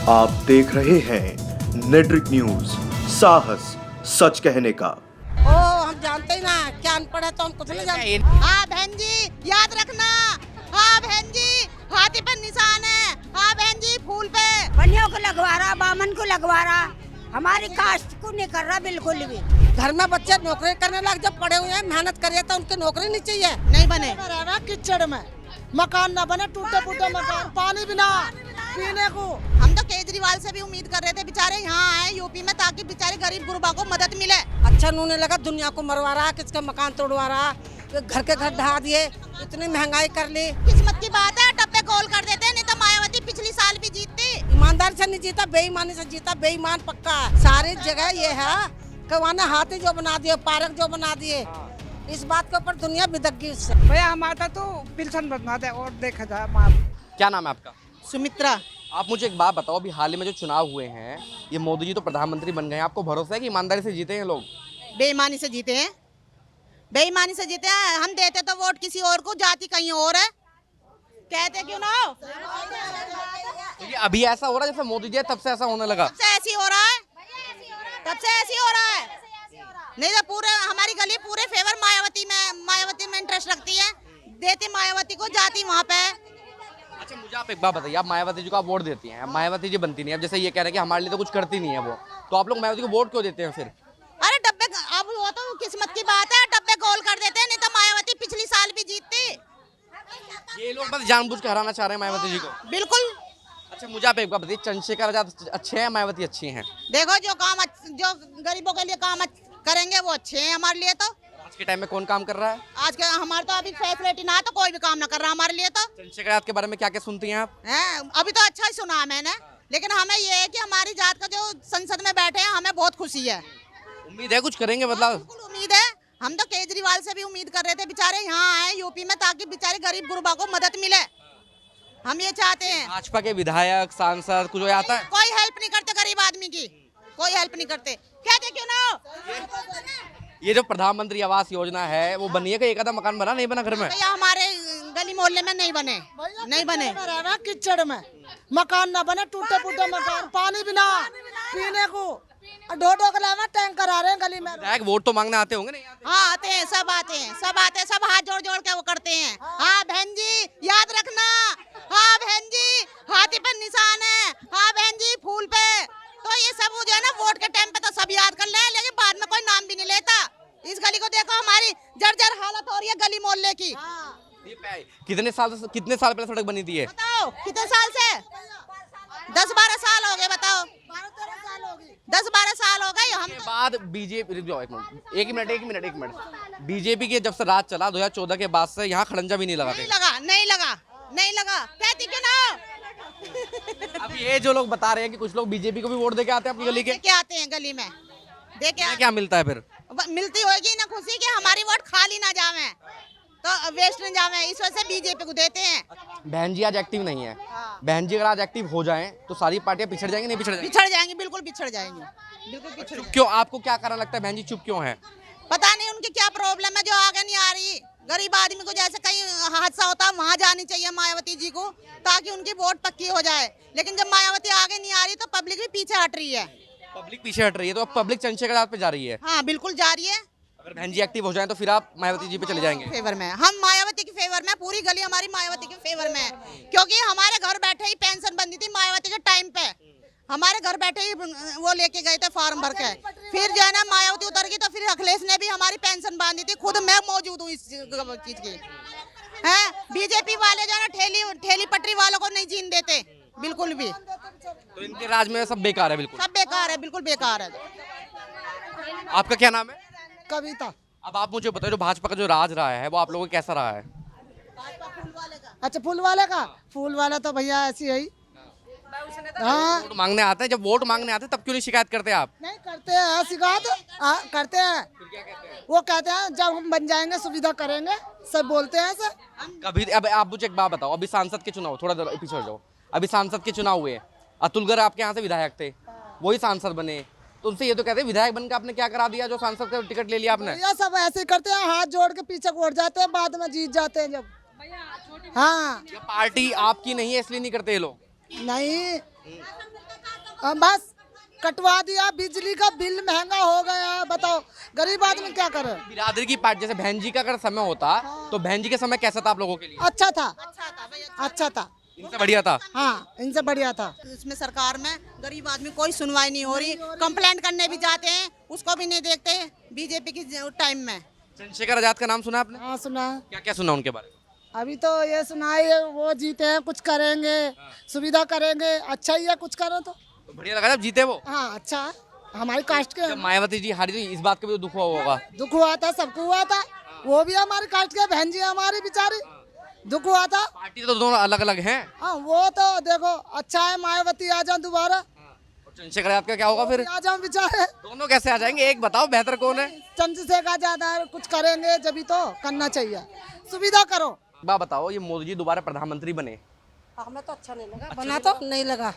आप देख रहे हैं नेट्रिक न्यूज, साहस सच कहने का। ओ हम जानते ही ना, क्या अनपढ़ है तो हम कुछ नहीं जानते। हाँ बहन जी याद रखना, हाँ बहन जी हाथी पर निशान है, हाँ बहन जी फूल पे। बनियों को लगवा रहा, बामन को लगवा रहा, हमारी कास्ट को नहीं कर रहा बिल्कुल भी। घर में बच्चे नौकरी करने लग, जब पढ़े हुए हैं मेहनत करिए तो उनकी नौकरी नहीं चाहिए। नहीं बने रहना कीचड़ में, मकान न बने, टूटे फूटे मकान, पानी भी ना पीने को। हम तो केजरीवाल से भी उम्मीद कर रहे थे बेचारे यहाँ आए यूपी में, ताकि बेचारे गरीब गुरबा को मदद मिले। अच्छा नूने लगा, दुनिया को मरवा रहा, किसका मकान तोड़वा रहा, घर के घर ढहा दिए, इतनी महंगाई कर ली। किस्मत की बात है, डब्बे कॉल कर देते, नहीं तो मायावती पिछली साल भी जीतती। ईमानदार से नहीं जीता, बेईमानी से जीता, बेईमान पक्का है। सारी जगह ये है कि वहाँ हाथी जो बना दिए, पार्क जो बना दिए, इस बात के ऊपर दुनिया बिदक गई उससे। भैया हमारा तो पिल्सन बनवा दे और देखा जाए। क्या नाम है आपका? सुमित्रा। आप मुझे एक बात बताओ, अभी हाल ही में जो चुनाव हुए हैं, ये मोदी जी तो प्रधानमंत्री बन गए हैं, आपको भरोसा है कि ईमानदारी से जीते हैं लोग? बेईमानी से जीते हैं, बेईमानी से जीते हैं। हम देते तो वोट किसी और को, जाति कहीं और है, कहते क्यों ना हो। तो ये अभी ऐसा हो रहा है जैसे मोदी जी है, तब से ऐसा होने लगा? तब से ऐसी हो रहा है, तब से ऐसी हो रहा है। नहीं तो पूरे हमारी गली पूरे फेवर मायावती में इंटरेस्ट रखती है, देते मायावती को, जाती वहाँ पे। अच्छा मुझे आप एक बात बताइए, आप मायावती जी को आप वोट देती हैं, मायावती जी बनती नहीं है, अब जैसे ये कह रहे हैं कि हमारे लिए तो कुछ करती नहीं है वो, तो आप लोग मायावती को वोट क्यों देते हैं फिर? अरे डब्बे, अब वो तो किस्मत की बात है, डब्बे गोल कर देते हैं, नहीं तो मायावती पिछली साल भी जीतती। ये लोग बस जानबूझ के हराना चाह रहे हैं मायावती जी को। बिल्कुल। अच्छा मुझे आप एक बात बताइए, चंद्रशेखर आजाद अच्छे हैं, मायावती अच्छी हैं? देखो जो गरीबों के लिए काम करेंगे वो अच्छे हैं हमारे लिए। तो आज के टाइम में कौन काम कर रहा है? आज के हमारे तो अभी फैसिलिटी ना है तो कोई भी काम ना कर रहा हमारे लिए। तो चंद्रशेखर आजाद के बारे में क्या क्या सुनती हैं आप? अभी तो अच्छा ही सुना है मैंने, लेकिन हमें ये है कि हमारी जात का जो संसद में बैठे हैं, हमें बहुत खुशी है। उम्मीद है कुछ करेंगे बदलाव? बिल्कुल उम्मीद है। हम तो केजरीवाल से भी उम्मीद कर रहे थे, बेचारे यहाँ आए यूपी में, ताकि बेचारे गरीब गुरबा को मदद मिले। हम ये चाहते हैं। भाजपा के विधायक सांसद कुछ आता है? कोई हेल्प नहीं करते गरीब आदमी की, कोई हेल्प नहीं करते, कहते क्यों ना हो। ये जो प्रधानमंत्री आवास योजना है वो बनी है कि एक आधा मकान बना नहीं बना घर में? भैया हमारे गली मोहल्ले में नहीं बने, नहीं बने। रहना कीचड़ में, मकान न बने, टूटे फूटे मकान, पानी भी ना पीने को। ढो के लावा टैंकर आ रहे हैं गली में। विधायक वोट तो मांगने आते होंगे? नहीं आते? हाँ आते हैं, सब आते हैं, सब आते हैं, सब हाथ जोड़ जोड़ के वो करते हैं। हाँ बहन जी याद रखना, हाँ बहन जी हाथी पर निशान है, हाँ बहन जी फूल पे। तो ये सब जो है ना, वोट के टाइम पे तो सब याद कर ले, लेकिन बाद में कोई नाम भी नहीं लेता। इस गली को देखो, हमारी जर्जर हालत हो रही है गली मोहल्ले की। कितने साल पहले सड़क बनी थी ये? बताओ कितने साल से? 10-12 साल हो गए। बताओ 10-12 साल हो गए। हम बाद बीजेपी, एक मिनट, बीजेपी के जब से राज चला 2014 के बाद से यहाँ खड़ंजा भी नहीं लगा। नहीं लगा कहती क्यों ना हो। अब ये जो लोग बता रहे हैं कि कुछ लोग बीजेपी को भी वोट देके आते हैं अपनी गली के, देके आते हैं गली में, देके क्या मिलता है फिर? मिलती होगी ना खुशी कि हमारी वोट खाली ना जावे, तो वेस्ट न जावे, इस वजह से बीजेपी को देते हैं। बहन जी आज एक्टिव नहीं है, बहन जी अगर आज एक्टिव हो जाएं तो सारी पार्टियां पिछड़ जाएंगी? नहीं पिछड़ जाएंगी? पिछड़ जाएंगी, बिल्कुल पिछड़ जाएंगी, बिल्कुल पिछड़। क्यों, आपको क्या कारण लगता है बहन जी चुप क्यों है? पता नहीं उनकी क्या प्रॉब्लम है जो आगे नहीं आ रही। गरीब आदमी को जैसे कहीं हादसा होता है वहाँ जानी चाहिए मायावती जी को, ताकि उनकी वोट पक्की हो जाए। लेकिन जब मायावती आगे नहीं आ रही तो पब्लिक भी पीछे हट रही है। पब्लिक पीछे हट रही है तो अब पब्लिक चंद्रशेखर आजाद पे जा रही है? हाँ बिल्कुल जा रही है। अगर बहन जी एक्टिव हो जाए तो फिर आप मायावती जी पे चले जाएंगे? फेवर में, हम मायावती के फेवर में, पूरी गली हमारी मायावती के फेवर में है। क्योंकि हमारे घर बैठे ही पेंशन बंदी थी मायावती के टाइम पे, हमारे घर बैठे ही वो लेके गए थे फॉर्म भर के। फिर जो है ना मायावती उतर गई तो फिर अखिलेश ने भी हमारी पेंशन बांधी थी। खुद मैं मौजूद हूँ इस चीज की। है बीजेपी वाले जो है ना ठेली पटरी वालों को नहीं जीने देते बिल्कुल भी। तो इनके राज में सब बेकार है? बिल्कुल सब बेकार है, बिल्कुल बेकार है। आपका क्या नाम है? कविता। अब आप मुझे बताओ, जो भाजपा का जो राज रहा है वो आप लोगों को कैसा रहा है? अच्छा फूल वाला तो भैया ऐसी है। हाँ वोट मांगने आते हैं, जब वोट मांगने आते हैं तब क्यों नहीं शिकायत करते आप? नहीं करते हैं शिकायत, करते हैं। वो कहते हैं जब हम बन जाएंगे सुविधा करेंगे, सब बोलते हैं सर। कभी अब आप मुझे एक बात बताओ, अभी सांसद के चुनाव, थोड़ा देर पीछे जाओ, अभी सांसद के चुनाव हुए, अतुल गर्ग आपके यहाँ से विधायक थे, वही सांसद बने, तो उनसे ये तो कहते हैं विधायक बनकर आपने क्या करा दिया जो सांसद का टिकट ले लिया आपने? ये सब ऐसे करते हैं, हाथ जोड़ के पीछे उड़ जाते हैं, बाद में जीत जाते हैं जब। हाँ ये पार्टी आपकी नहीं है इसलिए नहीं करते ये लोग? नहीं बस कटवा दिया, बिजली का बिल महंगा हो गया, बताओ गरीब आदमी क्या करे। बिरादरी की पार्टी जैसे बहन जी का अगर समय होता तो बहन जी के समय कैसा था आप लोगों के लिए? अच्छा था, अच्छा था, इनसे बढ़िया था। हाँ इनसे बढ़िया था। इसमें सरकार में गरीब आदमी कोई सुनवाई नहीं हो रही, कंप्लेंट करने भी जाते हैं उसको भी नहीं देखते बीजेपी की टाइम में। चंद्रशेखर आजाद का नाम सुना आपने? हाँ सुना, क्या क्या सुना उनके बारे में? अभी तो ये सुना है वो जीते हैं, कुछ करेंगे, सुविधा करेंगे, अच्छा ही है, कुछ करो तो बढ़िया लगा जब जीते वो। हाँ अच्छा है, हमारी कास्ट के जब मायावती जी हारी थी इस बात का भी तो दुख हुआ होगा। दुख हुआ था, सबको हुआ था, वो भी हमारी कास्ट के, बहन जी हमारी बेचारी, दुख हुआ था। पार्टी तो दोनों अलग अलग हैं। हाँ वो तो देखो अच्छा है, मायावती आ जाओ दोबारा, और चंद्रशेखर आजाद का क्या होगा फिर? आ जाओ बेचारे। दोनों कैसे आ जाएंगे? एक बताओ बेहतर कौन है? चंद्रशेखर ज्यादा कुछ करेंगे जब तो करना चाहिए, सुविधा करो। बात बताओ, ये मोदी जी दोबारा प्रधानमंत्री बने, हमें तो अच्छा नहीं लगा, बना तो नहीं लगा,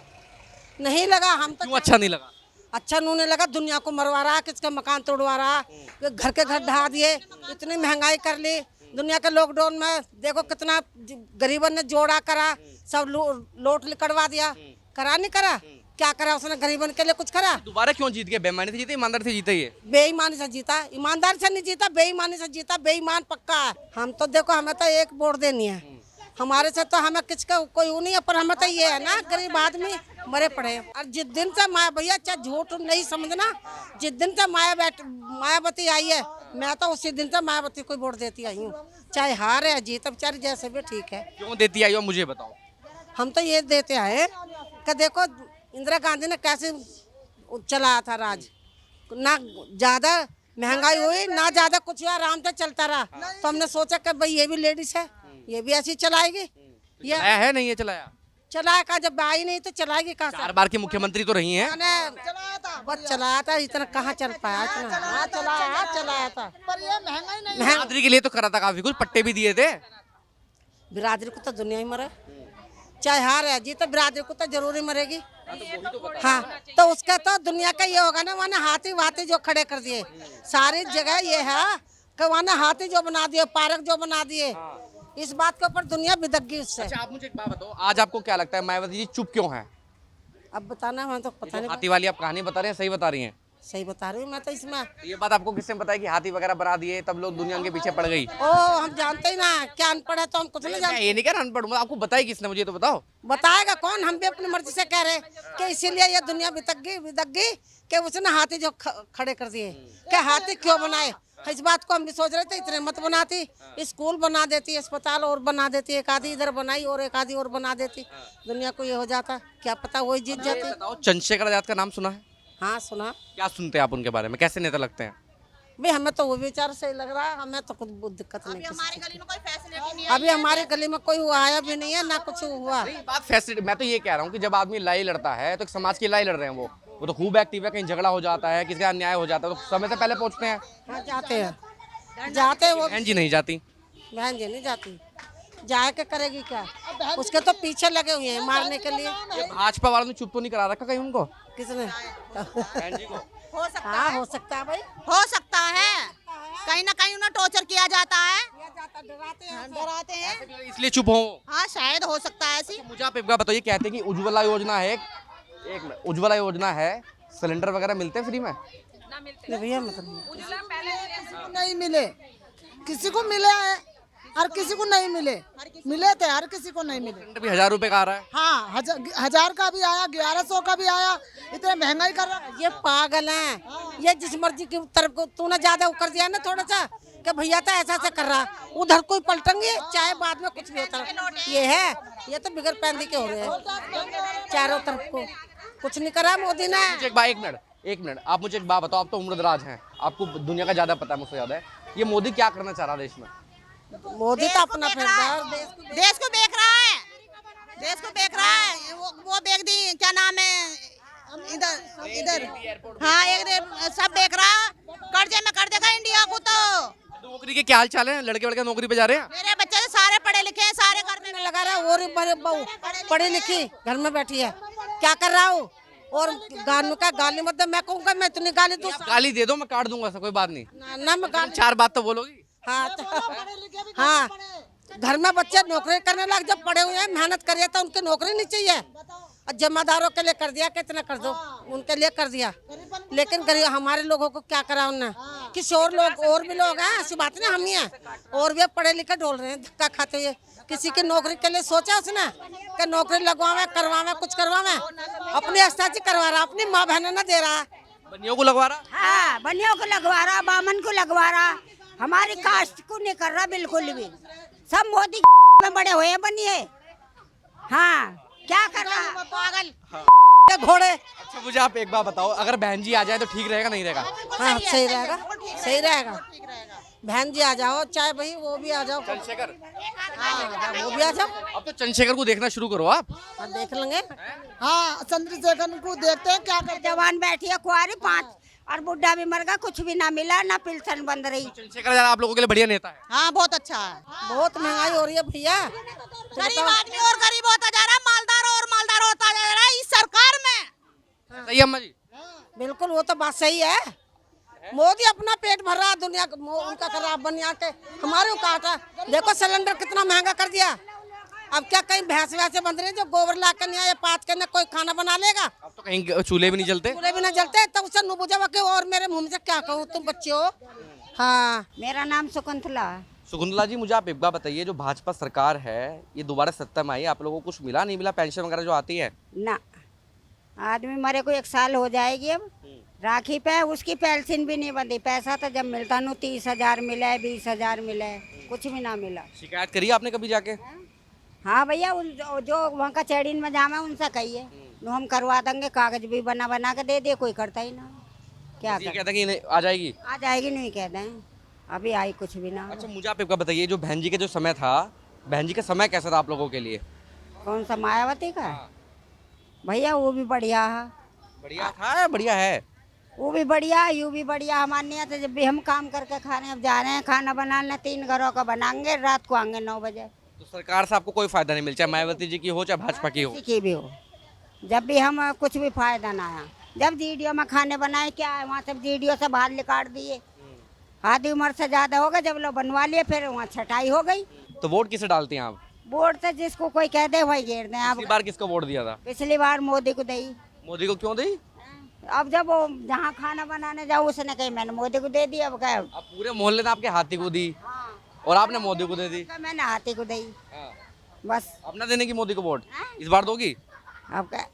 नहीं लगा। हम तो क्यों अच्छा नहीं लगा? अच्छा नहीं लगा, दुनिया को मरवा रहा, किसका मकान तोड़वा रहा, घर के घर ढहा दिए, इतनी महंगाई कर ली दुनिया के। लॉकडाउन में देखो कितना गरीबों ने जोड़ा करा, सब लोट लिकड़वा दिया, करा नहीं करा, क्या करा उसने गरीबों के लिए? कुछ करा? दोबारा क्यों जीत गए? बेईमानी से जीते, ईमानदारी से जीते? ये बेईमानी से जीता, ईमानदारी से नहीं जीता, बेईमानी से जीता, बेईमान पक्का है। हम तो देखो हमें तो एक वोट देनी है, हमारे से तो हमें किसका कोई वो नहीं है, पर हमें तो ये है ना गरीब आदमी मरे पड़े हैं। और जिस दिन से माया भैया चाहे झूठ नहीं समझना, जिस दिन से मायावती आई है मैं तो उसी दिन से मायावती को वोट देती आई हूँ, चाहे हार है जीत, बेचारी जैसे भी ठीक है। क्यों देती आई हो मुझे बताओ? हम तो ये देते आए कि देखो इंदिरा गांधी ने कैसे चलाया था राज, ना ज्यादा महंगाई हुई ना ज्यादा कुछ हुआ, आराम से चलता रहा। तो हमने सोचा कि भाई ये भी लेडीज है, ये भी ऐसी चलाएगी। ये चलाया है नहीं? ये चलाया का जब आई नहीं तो चलाएगी कहाँ से? 4 बार की मुख्यमंत्री तो रही हैं। बस चलाया था, इतना कहाँ चल पाया, इतना हाँ चलाया था। पर ये महंगाई नहीं, बिरादरी के लिए तो करा था काफी कुछ, पट्टे भी दिए थे। बिरादरी को तो दुनिया ही मरे, चाहे हार है जीत, बिरादरी को तो जरूरी मरेगी। हाँ तो उसका तो दुनिया का ये होगा ना, वहाँ हाथी वाथी जो खड़े कर दिए सारी जगह, ये है कि वहाँ हाथी जो बना दिए, पार्क जो बना दिए, इस बात के ऊपर दुनिया बिदक गई उससे। अच्छा आप मुझे एक बात बताओ, आज आपको क्या लगता है मायावती जी चुप क्यों हैं? अब बताना हमें तो पता नहीं। हाथी वाली आप कहानी बता रहे हैं, सही बता रही हैं? सही बता रही हूँ मैं तो इसमें। ये बात आपको किसने बताया कि हाथी वगैरह बना दिए तब लोग दुनिया उनके पीछे पड़ गई? ओ हम जानते ही ना, क्या अनपढ़ है तो हम कुछ नहीं मैं जानते। ये नहीं कह रहा अनपढ़ हूं, आपको बताई किसने मुझे तो बताओ। बताएगा कौन, हम भी अपनी मर्जी से कह रहे कि इसीलिए ये दुनिया बिदक गई कि उसने हाथी जो खड़े कर दिए, क्या हाथी क्यों बनाए? इस बात को हम भी सोच रहे थे, इतने मत बनाती, स्कूल बना देती, अस्पताल और बना देती, एक आधी इधर बनाई और एक आधी और बना देती, दुनिया को ये हो जाता, क्या पता वही जीत जाती। चंद्रशेखर आजाद का नाम सुना है? हाँ सुना। क्या सुनते हैं आप उनके बारे में, कैसे नेता लगते हैं? भाई हमें तो वो विचार सही लग रहा है, हमें तो कुछ दिक्कत नहीं। हमारी गली में कोई फैसिलिटी नहीं अभी हमारी गली में कोई आया भी नहीं है, ना कुछ हुआ। बात फैसिलिटी, मैं तो ये कह रहा हूँ कि जब आदमी लड़ाई लड़ता है तो एक समाज की लड़ाई लड़ रहे हैं, वो तो खूब एक्टिव है, कहीं झगड़ा हो जाता है, किसी का अन्याय हो जाता है तो समय से पहले पहुंचते हैं। हाँ जाते हैं वो। बहन जी नहीं जाती? बहन जी नहीं जाती, जाए के करेगी क्या, उसके तो पीछे लगे हुए हैं मारने के लिए। ये भाजपा वालों ने चुप तो नहीं करा रखा कहीं उनको? किसने? बहन जी को हो सकता हाँ है, हो सकता है भाई, हो सकता है, कहीं ना कहीं उन्हें टॉर्चर किया जाता है, डराते हैं, इसलिए चुप हो। हाँ शायद हो सकता है ऐसी। मुझे आप एक बात बताइए, कहते हैं कि उज्ज्वला योजना है, एक मिनट, उज्ज्वला योजना है, सिलेंडर वगैरह मिलते हैं फ्री में? नहीं भैया मतलब किसी को नहीं मिले, किसी को मिले हैं और किसी को नहीं मिले, मिले थे हर किसी को नहीं मिले। सिलेंडर भी 1000 रुपए का आ रहा है। हाँ 1000 का भी आया, 1100 का भी आया, इतने महंगाई कर रहा है। ये पागल हैं, ये जिस मर्जी की तरफ को तूने ज्यादा कर दिया ना थोड़ा सा कि भैया तो ऐसा कर रहा, उधर कोई पलटेंगे चाहे बाद में कुछ भी होता। ये है, ये तो बिगड़ पैंदी के हो रहे हैं चारों तरफ को, कुछ नहीं करा मोदी ने। एक मिनट आप मुझे एक बात बताओ, आप तो उम्रदराज हैं, आपको दुनिया का ज्यादा पता है, मुझसे ज्यादा है, ये मोदी क्या करना चाह रहा है देश में? मोदी तो अपना फिर देश को बेच रहा है, देश को बेच रहा है, वो बेच दी, क्या नाम है इधर हाँ एक सब बेच रहा, कर्जे में कर देगा इंडिया को। तो नौकरी के क्या हाल चाल है? लड़के वड़के नौकरी पे जा रहे हैं? मेरे बच्चे तो सारे पढ़े लिखे हैं, सारे घर में लगा रहा है, और बड़े बहू पढ़ी लिखी घर में बैठी है, क्या कर रहा हूँ? और गाली मत दे, मैं कहूँगा मैं इतनी गाली दूँ, गाली दे दो मैं काट दूंगा, कोई बात नहीं ना मैं गाली। 4 बात तो बोलोगी? हाँ हाँ घर में बच्चे नौकरी करने लग, जब पढ़े हुए हैं मेहनत करिए तो उनकी नौकरी नहीं चाहिए, और जमादारों के लिए कर दिया, कितना कर दो उनके लिए कर दिया, लेकिन गरीब हमारे लोगों को क्या करा उनने। किसी और लोग और भी लोग हैं, ऐसी बात नहीं हम ही हैं, और भी पढ़े लिखे ढोल रहे हैं धक्का खाते हुए। किसी की नौकरी के लिए सोचा उसने कि नौकरी लगवावे करवावे कुछ करवावे, अपनी अस्ताची करवा रहा, अपनी माँ बहन न दे रहा, बनियों को लगवा रहा। हाँ, बनियों को लगवा रहा, बामन को लगवा रहा, हमारी कास्ट को नहीं कर रहा बिल्कुल भी। सब मोदी में बड़े हुए हैं बनिए। हाँ, क्या कर रहा पागल घोड़े। अच्छा मुझे आप एक बात बताओ, अगर बहन जी आ जाए तो ठीक रहेगा नहीं रहेगा? हाँ सही रहेगा, सही रहेगा। बहन जी आ जाओ, चाहे भाई वो भी आ जाओ, चंद्रशेखर, हाँ वो भी आ जाओ, अब तो चंद्रशेखर को देखना शुरू करो आप। हाँ, देख लेंगे। हाँ चंद्रशेखर को देखते हैं क्या करते हैं। जवान बैठी है कुआरी 5 और बुढ़ा भी मर गया, कुछ भी ना मिला, ना पेंशन बंद रही। चंद्रशेखर आप लोगों के लिए बढ़िया नेता है। हाँ बहुत अच्छा है। बहुत महंगाई हो रही है भैया, गरीब आदमी और गरीब होता जा रहा है, मालदार और मालदार होता जा रहा है इस सरकार में। सही है अम्मा जी? बिल्कुल वो तो बात सही है। मोदी अपना पेट भर रहा है, दुनिया उनका कर रहा, बनिया के हमारे को काटा। देखो सिलेंडर कितना महंगा कर दिया, अब क्या कहीं भैंस वैसे बंद रहे जो गोबर ला कर नहीं आए, पात के न कोई खाना बना लेगा। अब तो कहीं चूल्हे भी नहीं जलते। चूल्हे भी ना जलते, तब उसे नुबुझा के और मेरे मुंह से क्या कहूँ, तुम बच्चे हो। हाँ मेरा नाम शकुंतला। शकुंतला जी मुझे आप एक बात बताइए, जो भाजपा सरकार है ये दोबारा सत्ता में आई, आप लोगों को कुछ मिला नहीं मिला, पेंशन वगैरह जो आती है? ना, आदमी मरे को 1 साल हो जाएगी अब, राखी पे उसकी पेंशन भी नहीं बंदी। पैसा तो जब मिलता नु 30,000 मिला है, 20,000 मिला है, कुछ भी ना मिला। शिकायत करी आपने कभी जाके? हाँ भैया, जो वहाँ का चैड़ीन में जामा उनसे कहिए, हम करवा देंगे, कागज भी बना बना के दे दिए, कोई करता ही ना। क्या ये कर, कहता कि आ जाएगी? आ जाएगी नहीं कहते हैं, अभी आई कुछ भी ना। अच्छा मुझे आप एक बात बताइए, जो बहन जी के जो समय था, बहन जी का समय कैसा था आप लोगों के लिए? कौन सा मायावती का? भैया वो भी बढ़िया है, बढ़िया था या बढ़िया है? वो भी बढ़िया, यू भी बढ़िया। हमारे यहाँ तो जब भी हम काम करके खाने अब जा रहे हैं, खाना बनाने 3 घरों का बनाएंगे, रात को आएंगे 9 बजे। तो सरकार से आपको कोई फायदा नहीं मिला, चाहे मायावती जी की हो चाहे भाजपा की हो? किसी की भी हो, जब भी हम कुछ भी फायदा ना आया। जब जीडीओ में खाने बनाए, क्या है वहाँ सब जीडीओ से बाहर निकाल दिए, आधी उम्र से ज्यादा हो गए, जब लोग बनवा लिए फिर वहाँ छटाई हो गई। तो वोट किसे डालती हैं आप? वोट से जिसको कोई कह दे वही घेर दें। पिछली बार किसको वोट दिया था? पिछली बार मोदी को दी। मोदी को क्यों दी? अब जब वो जहाँ खाना बनाने जाओ उसने कही मैंने मोदी को दे दी, अब क्या अब पूरे मोहल्ले ने आपके हाथी को दी और आपने मोदी को दे दी। मैंने हाथी को दी, बस। अपना देने की मोदी को वोट इस बार दोगी? अब क्या,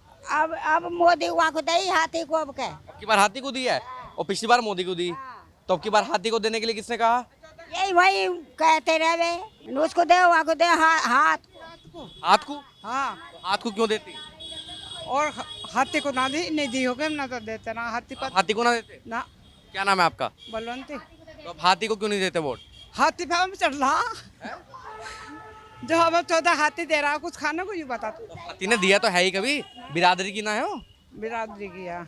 अब मोदी वहाँ को दी, हाथी को अब क्या। अब की बार हाथी को दी है और पिछली बार मोदी को दी, तो अब की बार हाथी को देने के लिए किसने कहा? यही वही कहते रहे, उसको दे वहाँ को दे, हाथ को। हाँ, हाथ को क्यों देती? और हाथी को ना दी नहीं दी होगे ना तो देते ना हाथी पर हाथी को ना देते? ना। क्या नाम है आपका? बलवंती। तो अब हाथी को क्यों नहीं देते वोट? हाथी पे हम चढ़ रहा, जो हमें 14 हाथी दे रहा, कुछ खाने को, ये बता तू। हाथी ने दिया तो है ही, कभी बिरादरी की ना है वो? बिरादरी किया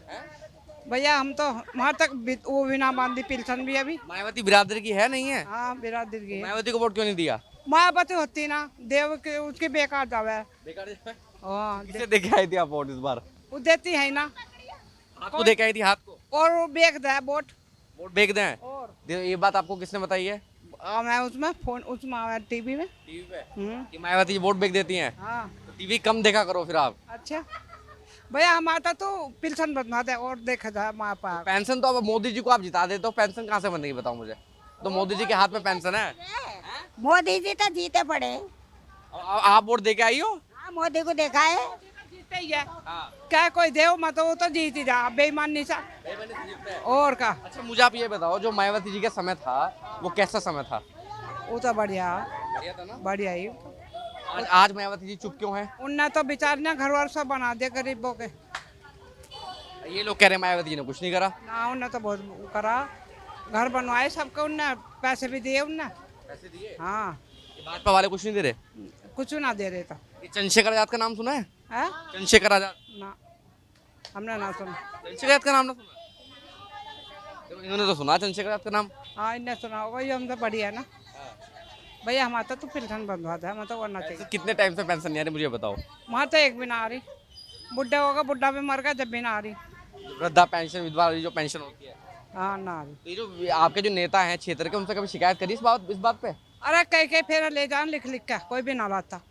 भैया, हम तो वहाँ तक वो भी ना बांधी, पेंशन भी अभी। मायावती बिरादरी की है नहीं है? हाँ बिरादरी की है। मायावती को वोट क्यों नहीं दिया? मायावती होती ना, देव के उसके बेकार जावे। हाँ किसे देके आई थी आप वोट इस बार? वो देती है ना, हाथ को देके आई थी, हाथ को। और वो बेच दे वोट। वोट बेच दें? और ये बात आपको किसने बताई है? मैं उसमें फोन उसमें टीवी में। टीवी पे हम्म। कि मायावती जी वोट बेच देती हैं? हाँ तो टीवी कम देखा करो फिर आप। अच्छा भैया, हमारा तो पेंशन बनवाते और देखा जाए माँ पास। पेंशन तो अब मोदी जी को आप जिता देते हो, पेंशन कहाँ से बनेगी बताओ मुझे? तो मोदी जी के हाथ में पेंशन है। मोदी जी तो जीते पड़े। आप वोट दे के आई हो? हाँ, मोदी को देखा है, जीते ही है। क्या कोई देव मत वो तो जीत ही जा, बेईमानी सा और का। अच्छा मुझे आप ये बताओ, जो मायावती जी का समय था वो कैसा समय था? वो तो बढ़िया बढ़िया था ना? बढ़िया ही। आज मायावती जी चुप क्यों हैं? उनने तो बेचारे घर वार सब बना दिया गरीबों के। ये लोग कह रहे हैं मायावती जी ने कुछ नहीं करा। ना उनने तो बहुत वो करा, घर बनवाए सबको, उनने पैसे भी दिए उनने। पैसे दिए? हाँ, ये भाजपा वाले कुछ नहीं दे रहे? कुछ ना दे रहे तो। ये चंद्रशेखर आजाद का नाम सुना है? है चंद्रशेखर आजाद? ना, हमने ना सुना। चंद्रशेखर आजाद का नाम ना सुना? तो इन्होंने तो सुना चंद्रशेखर आजाद का नाम। हाँ इन्हें सुना होगा, ये हम तो बढ़िया है ना भैया। हमारा तो पेंशन बनवाता है, हमें तो करना चाहिए। कितने टाइम से पेंशन नहीं आ रही मुझे बताओ? वहाँ तो एक भी ना आ रही, बुढ़ा होगा, बुढ़ा भी मर गया, जब भी ना आ रही। वृद्धा पेंशन, विधवा वाली जो पेंशन होती है, हाँ ना आ रही। तो ये जो आपके जो नेता हैं क्षेत्र के, उनसे कभी शिकायत करी इस बात पे? अरे कहीं कहीं फेरा ले जान लिख लिख के, कोई भी ना लाता।